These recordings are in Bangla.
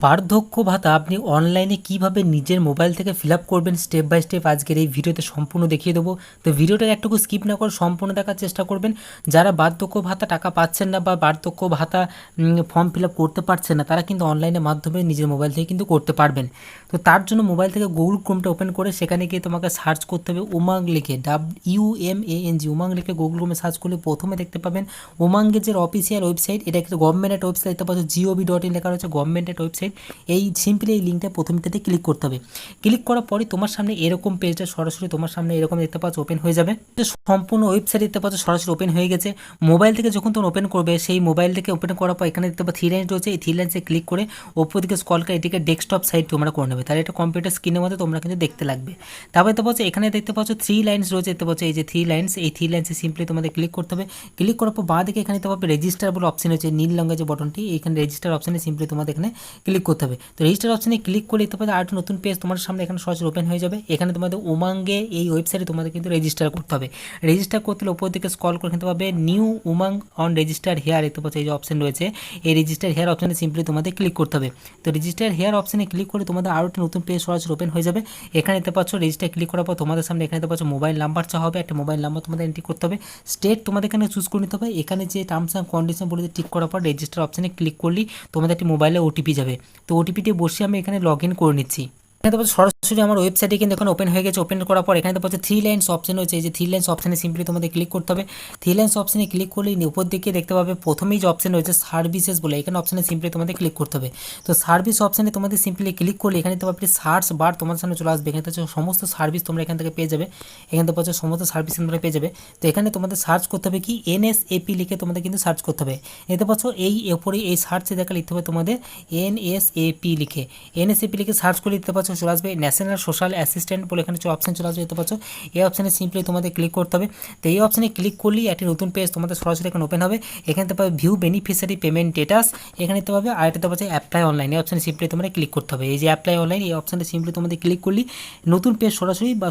বার্ধক্য ভাতা আপনি অনলাইনে কিভাবে নিজের মোবাইল থেকে ফিল আপ করবেন স্টেপ বাই স্টেপ আজকের এই ভিডিওতে সম্পূর্ণ দেখিয়ে দেবো। তো ভিডিওটা একটুকু স্কিপ না করে সম্পূর্ণ দেখার চেষ্টা করবেন। যারা বার্ধক্য ভাতা টাকা পাচ্ছেন না বা বার্ধক্য ভাতা ফর্ম ফিল আপ করতে পারছেন না, তারা কিন্তু অনলাইনের মাধ্যমে নিজের মোবাইল থেকে কিন্তু করতে পারবেন। তো তার জন্য মোবাইল থেকে গুগল ক্রোমটা ওপেন করে সেখানে গিয়ে তোমাকে সার্চ করতে হবে উমাং লিখে, UMANG উমাং লিখে গুগল ক্রোমে সার্চ করলে প্রথমে দেখতে পাবেন উমাংয়ের যে অফিসিয়াল ওয়েবসাইট, এটা একটা গভর্নমেন্টের ওয়েবসাইট দেখতে পাচ্ছ, gov.in লেখা রয়েছে গভর্নমেন্টের ওয়েবসাইট। এই সিম্পলি এই লিঙ্কটা প্রথমটাতে ক্লিক করতে হবে। ক্লিক করার পরে তোমার সামনে এরকম পেজটা সরাসরি তোমার সামনে এরকম দেখতে পাচ্ছ ওপেন হয়ে যাবে। সম্পূর্ণ ওয়েবসাইট দেখতে পাচ্ছ সরাসরি ওপেন হয়ে গেছে। মোবাইল থেকে যখন তুমি ওপেন করবে, সেই মোবাইল থেকে ওপেন করার পর এখানে দেখতে পাচ্ছ থ্রি লাইন রয়েছে, এই থ্রি লাইনসে ক্লিক করে ওপর দিকে স্ক্রল করে এটিকে ডেস্কটপ সাইট তোমরা করে নেবে। তাহলে এটা কম্পিউটার স্ক্রিনের মধ্যে তোমরা কিন্তু দেখতে লাগবে। তারপরে দেখতে পাচ্ছ এখানে দেখতে পাচ্ছ থ্রি লাইনস রয়েছে, দেখতে পাচ্ছ এই যে থ্রি লাইনস, এই থ্রি লাইনসে সিম্পলি তোমাদের ক্লিক করতে হবে। ক্লিক করার পর বাঁ দিকে এখানে দেখতে পাবে রেজিস্টার বলে অপশন হচ্ছে নীল রঙের যে বটনটি, এখানে রেজিস্টার অপশনে সিম্পলি তোমাদের এখানে ক্লিক করতে হবে। তো রেজিস্টার অপশনে ক্লিক করলে দেখতে পাবে আর একটা নতুন পেজ তোমার সামনে এখানে সরাসরি ওপেন হয়ে যাবে। এখানে তোমাদের উমাঙ্গে এই ওয়েবসাইটে তোমাদের কিন্তু রেজিস্টার করতে হবে। রেজিস্টার করতে হলে উপর দিকে স্ক্রল করে দেখতে পাবে new Umang on register here, দেখতে পাচ্ছ এই যে অপশন রয়েছে, এই রেজিস্টার হেয়ার অপশনে সিম্পলি তোমাদের ক্লিক করতে হবে। তো রেজিস্টার হেয়ার অপশনে ক্লিক করে তোমাদের আরও একটা নতুন পেজ সরাসরি ওপেন হয়ে যাবে। এখানে দেখতে পাচ্ছ রেজিস্টার ক্লিক করার পর তোমাদের সামনে এখানে দেখতে পাচ্ছ মোবাইল নাম্বার চাওয়া হবে, একটা মোবাইল নাম্বার তোমাদের এন্ট্রি করতে হবে। স্টেট তোমাদের এখানে চুজ করে নিতে হবে। এখানে যে টার্মস অ্যান্ড কন্ডিশন বলে টিক করার পর রেজিস্টার অপশনে ক্লিক করলেই তোমাদের একটি মোবাইলে ওটিপি যাবে। তো ওটিপিটি বসে আমি এখানে লগ ইন করে নিচ্ছি। এখানে দেখো সরাসরি আমার ওয়েবসাইটে কিন্তু এখন ওপেন হয়ে গেছে। ওপেন করার পর এখানে দেখো থ্রি লাইনস অপশন রয়েছে, এই যে থ্রি লাইনস অপশনে সিম্পলি তোমাদের ক্লিক করতে হবে। থ্রি লাইনস অপশনে ক্লিক করলে উপর দিকে দেখতে পাবে প্রথমেই যে অপশন রয়েছে সার্ভিসেস বলে, এখানে অপশনে সিম্পলি তোমাদের ক্লিক করতে হবে। তো সার্ভিস অপশনে তোমাদের সিম্পলি ক্লিক করলে এখানে তোমার সার্চ বার তোমার সামনে চলে আসবে। এখানে হচ্ছে সমস্ত সার্ভিস তোমরা এখান থেকে পেয়ে যাবে। এখান থেকে পাচ্ছ সমস্ত সার্ভিস তোমরা পেয়ে যাবে। তো এখানে তোমাদের সার্চ করতে হবে কি NSAP লিখে তোমাদের কিন্তু সার্চ করতে হবে। এতে পাচ্ছ এই ওপরে এই সার্চে দেখা লিখতে হবে তোমাদের NSAP লিখে, NSAP লিখে সার্চ করে দিতে পারছো চলে আসবে ন্যাশনাল সোশ্যাল অ্যাসিস্ট্যান্ট বলে এখানে অপশন চলে আসবে, দেখতে পাচ্ছ। এই অপশানে সিম্পলি তোমাদের ক্লিক করতে হবে। তো এই অপশানে ক্লিক করলেই একটি নতুন পেজ তোমাদের সরাসরি এখানে ওপেন হবে। এখানে দেখতে পাবে ভিউ বেনিফিশিয়ারি পেমেন্ট স্ট্যাটাস, এখানে দেখতে পাবে আর এটা পাচ্ছে অ্যাপ্লাই অনলাইন, এই অপশানে সিম্পলি তোমাদের ক্লিক করতে হবে। এই যে অ্যাপ্লাই অনলাইন এই অপশানে সিম্পলি তোমাদের ক্লিক করলেই নতুন পেজ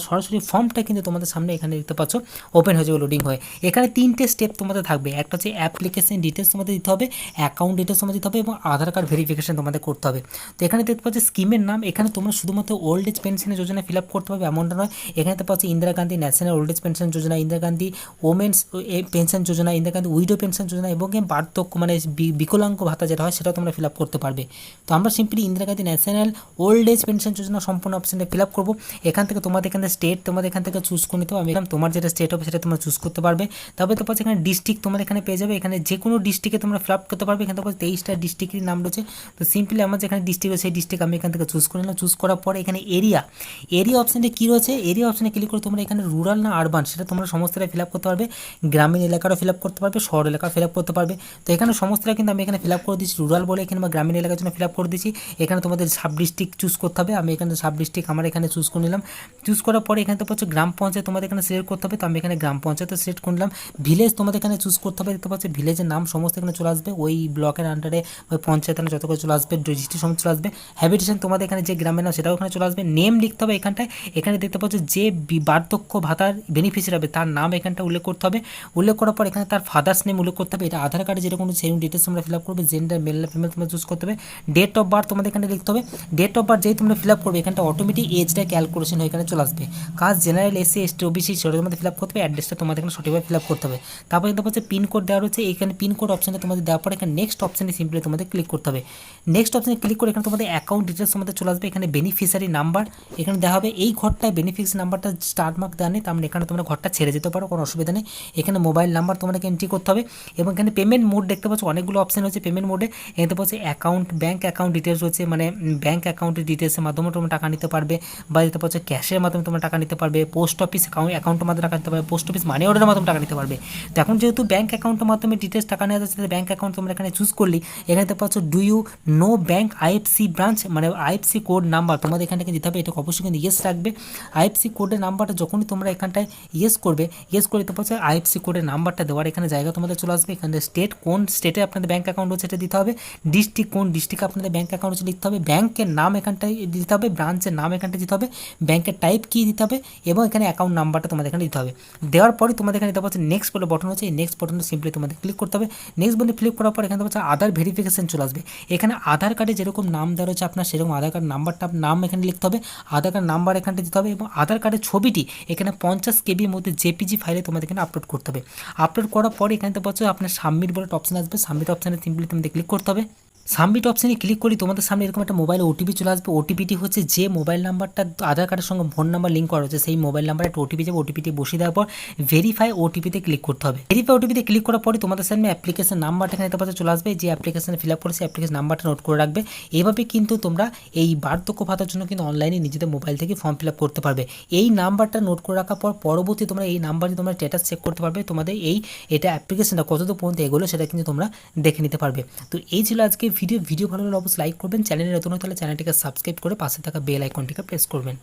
সরাসরি ফর্মটা কিন্তু তোমাদের সামনে এখানে দেখতে পাচ্ছ ওপেন হয়ে যাবে, লোডিং হয়ে। এখানে তিনটে স্টেপ তোমাদের থাকবে। একটা হচ্ছে অ্যাপ্লিকেশন ডিটেলস তোমাদের দিতে হবে, অ্যাকাউন্ট ডিটেলস তোমাদের দিতে হবে এবং আধার কার্ড ভেরিফিকেশন তোমাদের করতে হবে। তো এখানে দেখতে পাচ্ছ স্কিমের নাম, এখানে তোমরা শুধুমাত্র ওল্ড এজ পেনশনের যোজনা ফিল আপ করতে হবে এমনটা নয়। এখানে তো পাচ্ছি Indira Gandhi national old age pension Yojana, Indira Gandhi women's pension Yojana, Indira Gandhi widow pension Yojana এবং বার্ধক্য মানে বিকলাঙ্গ ভাতা যেটা হয় সেটাও তোমরা ফিল আপ করতে পারবে। তো আমরা simply Indira Gandhi national old age pension Yojana সম্পূর্ণ অপশানে ফিল আপ করবো। এখান থেকে তোমাদের এখানে স্টেট তোমাদের এখান থেকে চুজ করে নিতে হবে। আমি তোমার যেটা স্টেট হবে সেটা তোমরা চুজ করতে পারবে। তারপরে তো পাচ্ছি এখানে ডিস্ট্রিক্ট তোমরা এখানে পেয়ে যাবে। এখানে যে কোনো ডিস্ট্রিক্টে তোমরা ফিল আপ করতে পারবে। এখানে তো 23টা ডিস্ট্রিক্টের নাম রয়েছে। তো সিম্পলি আমার যেখানে ডিস্ট্রিক্ট সেই ডিস্ট্রিক্ট আমি এখান থেকে চুজ করে নিলাম। চুজ করার পরে এখানে এরিয়া অপশানটা কী রয়েছে, এরিয়া অপশানে ক্লিক করে তোমরা এখানে রুরাল না আরবান সেটা তোমরা সমস্তটা ফিল আপ করতে পারবে। গ্রামীণ এলাকারও ফিল আপ করতে পারবে, শহর এলাকাও ফিল আপ করতে পারবে। তো এখানে সমস্তটা কিন্তু আমি এখানে ফিল আপ করে দিচ্ছি রুরাল বলে, এখানে বা গ্রামীণ এলাকার জন্য ফিল আপ করে দিচ্ছি। এখানে তোমাদের সাব ডিস্ট্রিক্ট চুজ করতে হবে। আমি এখানে সাব ডিস্ট্রিক্ট আমার এখানে চুজ করে নিলাম। চুজ করার পরে এখানে তো পাচ্ছ গ্রাম পঞ্চায়েত তোমাদের এখানে সিলেক্ট করতে হবে। তো আমি এখানে গ্রাম পঞ্চায়েত সিলেক্ট করে নিলাম। ভিলেজ তোমাদের এখানে চুজ করতে হবে। দেখতে পাচ্ছ ভিলেজের নাম সমস্ত এখানে চলে আসবে, ওই ব্লকের আন্ডারে ওই পঞ্চায়েতের যত করে চলে আসবে, ডিস্ট্রিক্ট সমস্ত চলে আসবে। হ্যাবিটেশন তোমাদের এখানে যে গ্রামের নাম সেটাও এখানে চলে আসবে। নেম লিখতে হবে এখানটায়। এখানে দেখতে পাচ্ছ যে বার্ধক্য ভাতার বেনিফিশিয়ারি হবে তার নাম এখানটা উল্লেখ করতে হবে। উল্লেখ করার পর এখানে তার ফাদার্স নেম উল্লেখ করতে হবে। এটা আধার কার্ডে যেরকম সেই ডিটেলস তোমরা ফিল আপ করবে। জেন্ডার মেল না ফিমেল তোমরা চুজ করতে হবে। ডেট অফ বার্থ তোমাদের এখানে লিখতে হবে। ডেট অফ বার্থ যেই তোমরা ফিল আপ করবে এখানটা অটোমেটিক এজটা ক্যালকুলেশন হয়ে এখানে চলে আসবে। Caste general SC ST OBC সেটা তোমাদের ফিল আপ করতে হবে। অ্যাড্রেসটা তোমাদের এখানে সঠিকভাবে ফিল আপ করতে হবে। তারপর দেখতে পাচ্ছ পিনকোড দেওয়া রয়েছে। এখানে পিনকোড অপশানটা তোমাদের দেওয়ার পর এখানে নেক্সট অপশানে সিম্পলি তোমাদের ক্লিক করতে হবে। নেক্সট অপশানে ক্লিক করে এখানে তোমাদের অ্যাকাউন্ট ডিটেলস তোমাদের চলে আসবে। এখানে বেনিফিশিয়ারি নাম্বার এখানে দেওয়া হবে। এই ঘরটায় বেনিফিশিয়ারি নাম্বারটা স্টার মার্ক দেওয়া নেই, তার মানে এখানে তোমরা ঘরটা ছেড়ে যেতে পারো, কোনো অসুবিধা নেই। এখানে মোবাইল নাম্বার তোমাদেরকে এন্ট্রি করতে হবে এবং এখানে পেমেন্ট মোড দেখতে পাচ্ছ অনেকগুলো অপশান রয়েছে। পেমেন্ট মোডে এখানে পাচ্ছ অ্যাকাউন্ট ব্যাঙ্ক অ্যাকাউন্ট ডিটেলস রয়েছে, মানে ব্যাঙ্ক অ্যাকাউন্টের ডিটেলসের মাধ্যমে তোমরা টাকা নিতে পারবে বা দেখতে পাচ্ছ ক্যাশের মাধ্যমে তোমরা টাকা নিতে পারবে, পোস্ট অফিস অ্যাকাউন্টের মাধ্যমে টাকা নিতে পারবে, পোস্ট অফিস মানি অর্ডারের মাধ্যমে টাকা নিতে পারবে। তো এখন যেহেতু ব্যাঙ্ক অ্যাকাউন্টের মাধ্যমে ডিটেলস টাকা নেওয়া যাচ্ছে, ব্যাঙ্ক অ্যাকাউন্ট তোমরা এখানে চুজ করলি। এখানে দেখতে পাচ্ছ do you know bank IFC branch মানে IFC কোড নাম্বার তোমাদের এখান থেকে দিতে হবে, এটা অবশ্যই কিন্তু ইয়েস রাখবে। আইএফসি কোডের নাম্বারটা যখনই তোমরা এখানটায় ইয়েস করবে, ইয়েস করে তো পাচ্ছে আইএফসি কোডের নাম্বারটা দেওয়ার এখানে জায়গা তোমাদের চলে আসবে। এখানে স্টেট, কোন স্টেটে আপনাদের ব্যাঙ্ক অ্যাকাউন্ট রয়েছে এটা দিতে হবে, ডিস্ট্রিক্ট, কোন ডিস্ট্রিক্টে আপনাদের ব্যাঙ্ক অ্যাকাউন্ট রয়েছে লিখতে হবে, ব্যাঙ্কের নাম এখানটায় দিতে হবে, ব্রাঞ্চের নাম এখানটায় দিতে হবে, ব্যাঙ্কের টাইপ কী দিতে হবে এবং এখানে অ্যাকাউন্ট নাম্বারটা তোমাদের এখানে দিতে হবে। দেওয়ার পরে তোমাদের এখানে দিতে পারছে নেক্সট বলে বটন আছে, এই নেক্সট বটনে সিম্পলি তোমাদের ক্লিক করতে হবে। নেক্সট বলে ক্লিক করার পর এখানে পাচ্ছে আধার ভেরিফিকেশন চলে আসবে। এখানে আধার কার্ডে যেরকম নাম দেওয়া রয়েছে আপনার সেরকম আধার কার্ড নাম্বারটা নাম এখানে লিখতে হবে, আধার কার্ড নাম্বার এখানটা দিতে হবে এবং আধার কার্ডের ছবিটি এখানে 50 কেবির মধ্যে জেপিজি ফাইলে তোমাদের এখানে আপলোড করতে হবে। আপলোড করার পরে এখানে তো পাচ্ছে আপনার সাবমিট বলে একটা অপশন আসবে, সাবমিট অপশানে সিম্পলি তোমাদের ক্লিক করতে হবে। সাবমিট অপশানে ক্লিক করি তোমাদের সামনে এরকম একটা মোবাইলে ওটিপি চলে আসবে। ওটিপিটি হচ্ছে যে মোবাইল নাম্বারটা আধার কার্ডের সঙ্গে ফোন নাম্বার লিঙ্ক করা হচ্ছে সেই মোবাইল নাম্বারে একটা ওটিপি যাবে। ওটিপিটি বসিয়ে দেওয়ার পর ভেরিফাই ওটিপিতে ক্লিক করতে হবে। ভেরিফাই ওটিপিতে ক্লিক করার পরে তোমাদের সামনে অ্যাপ্লিকেশন নাম্বারটা এখানে পাশে চলে আসবে, যে অ্যাপ্লিকেশনে ফিল আপ করে সেই অ্যাপ্লিকেশন নাম্বারটা নোট করে রাখবে। এইভাবে কিন্তু তোমরা এই বার্ধক্য ভাতার জন্য কিন্তু অনলাইনে নিজেদের মোবাইল থেকে ফর্ম ফিল আপ করতে পারবে। এই নাম্বারটা নোট করে রাখার পর পরবর্তী তোমরা এই নাম্বারে তোমরা স্ট্যাটাস চেক করতে পারবে, তোমাদের এটা অ্যাপ্লিকেশনটা কতদূর পর্যন্ত এগোলো সেটা কিন্তু তোমরা দেখে নিতে পারবে। তো এই ছিল আজকে ভিডিও ভালো লাগলে অবশ্যই লাইক করবেন, চ্যানেলে নতুন হলে চ্যানেলটিকে সাবস্ক্রাইব করে পাশে থাকা বেল আইকনটিকে প্রেস করবেন।